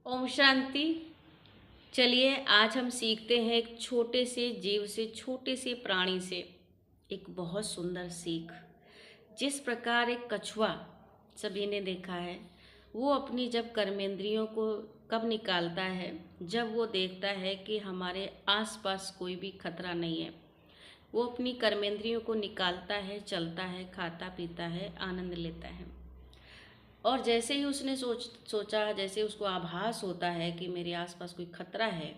ओम शांति। चलिए आज हम सीखते हैं एक छोटे से जीव से, छोटे से प्राणी से एक बहुत सुंदर सीख। जिस प्रकार एक कछुआ सभी ने देखा है, वो अपनी जब कर्मेंद्रियों को कब निकालता है, जब वो देखता है कि हमारे आसपास कोई भी खतरा नहीं है। वो अपनी कर्मेंद्रियों को निकालता है, चलता है, खाता पीता है, आनंद लेता है। और जैसे ही उसने सोचा, जैसे उसको आभास होता है कि मेरे आसपास कोई खतरा है,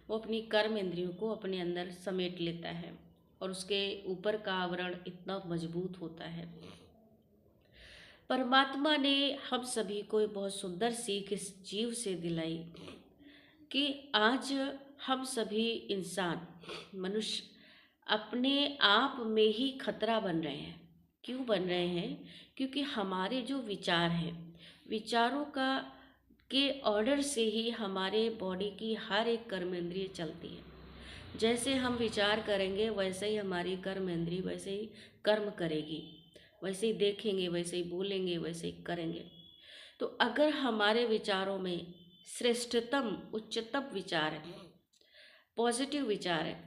वो अपनी कर्म इंद्रियों को अपने अंदर समेट लेता है और उसके ऊपर का आवरण इतना मजबूत होता है। परमात्मा ने हम सभी को एक बहुत सुंदर सीख इस जीव से दिलाई कि आज हम सभी इंसान, मनुष्य अपने आप में ही खतरा बन रहे हैं। क्यों बन रहे हैं? क्योंकि हमारे जो विचार हैं, विचारों का के ऑर्डर से ही हमारे बॉडी की हर एक कर्मेंद्रिय चलती है। जैसे हम विचार करेंगे वैसे ही हमारी कर्मेंद्रिय वैसे ही कर्म करेगी, वैसे ही देखेंगे, वैसे ही बोलेंगे, वैसे ही करेंगे। तो अगर हमारे विचारों में श्रेष्ठतम उच्चतम विचार है, पॉजिटिव विचार है,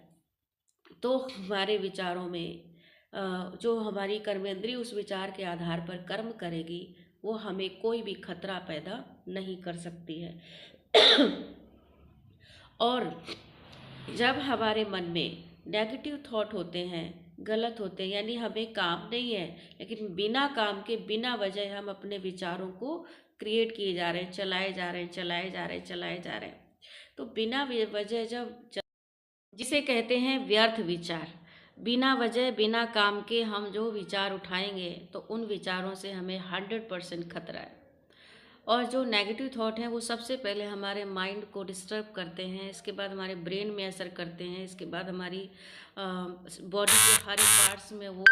तो हमारे विचारों में जो हमारी कर्मेंद्रिय उस विचार के आधार पर कर्म करेगी, वो हमें कोई भी खतरा पैदा नहीं कर सकती है। और जब हमारे मन में नेगेटिव थॉट होते हैं, गलत होते हैं, यानी हमें काम नहीं है लेकिन बिना काम के, बिना वजह हम अपने विचारों को क्रिएट किए जा रहे हैं, चलाए जा रहे हैं, चलाए जा रहे हैं, चलाए जा रहे हैं। तो बिना वजह जिसे कहते हैं व्यर्थ विचार, बिना वजह बिना काम के हम जो विचार उठाएंगे तो उन विचारों से हमें 100% खतरा है। और जो नेगेटिव थॉट हैं वो सबसे पहले हमारे माइंड को डिस्टर्ब करते हैं, इसके बाद हमारे ब्रेन में असर करते हैं, इसके बाद हमारी बॉडी के हर एक पार्ट्स में वो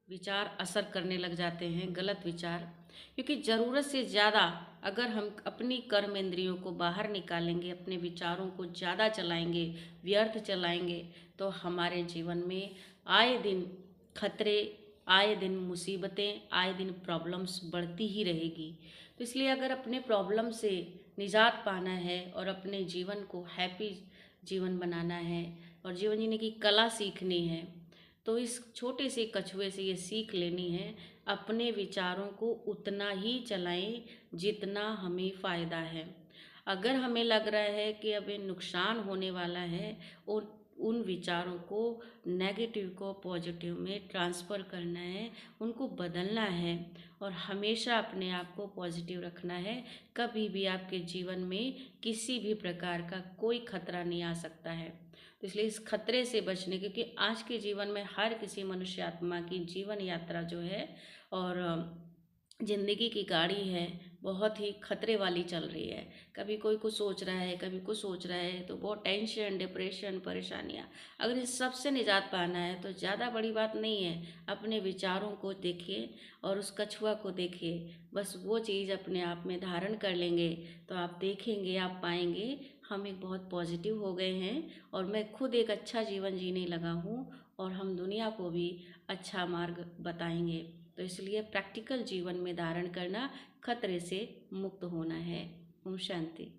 विचार असर करने लग जाते हैं, गलत विचार। क्योंकि ज़रूरत से ज़्यादा अगर हम अपनी कर्म इंद्रियों को बाहर निकालेंगे, अपने विचारों को ज़्यादा चलाएंगे, व्यर्थ चलाएंगे, तो हमारे जीवन में आए दिन खतरे, आए दिन मुसीबतें, आए दिन प्रॉब्लम्स बढ़ती ही रहेगी। तो इसलिए अगर अपने प्रॉब्लम से निजात पाना है और अपने जीवन को हैप्पी जीवन बनाना है और जीवन जीने की कला सीखनी है, तो इस छोटे से कछुए से ये सीख लेनी है, अपने विचारों को उतना ही चलाएं जितना हमें फ़ायदा है। अगर हमें लग रहा है कि अभी नुकसान होने वाला है, और उन विचारों को, नेगेटिव को पॉजिटिव में ट्रांसफ़र करना है, उनको बदलना है और हमेशा अपने आप को पॉजिटिव रखना है। कभी भी आपके जीवन में किसी भी प्रकार का कोई खतरा नहीं आ सकता है। तो इसलिए इस खतरे से बचने, क्योंकि आज के जीवन में हर किसी मनुष्य आत्मा की जीवन यात्रा जो है और ज़िंदगी की गाड़ी है, बहुत ही खतरे वाली चल रही है। कभी कोई कुछ सोच रहा है, कभी कुछ सोच रहा है, तो बहुत टेंशन, डिप्रेशन, परेशानियाँ। अगर इस सब से निजात पाना है तो ज़्यादा बड़ी बात नहीं है, अपने विचारों को देखिए और उस कछुआ को देखिए। बस वो चीज़ अपने आप में धारण कर लेंगे तो आप देखेंगे, आप पाएंगे हम एक बहुत पॉजिटिव हो गए हैं और मैं खुद एक अच्छा जीवन जीने लगा हूँ और हम दुनिया को भी अच्छा मार्ग बताएंगे। तो इसलिए प्रैक्टिकल जीवन में धारण करना, खतरे से मुक्त होना है। ओम शांति।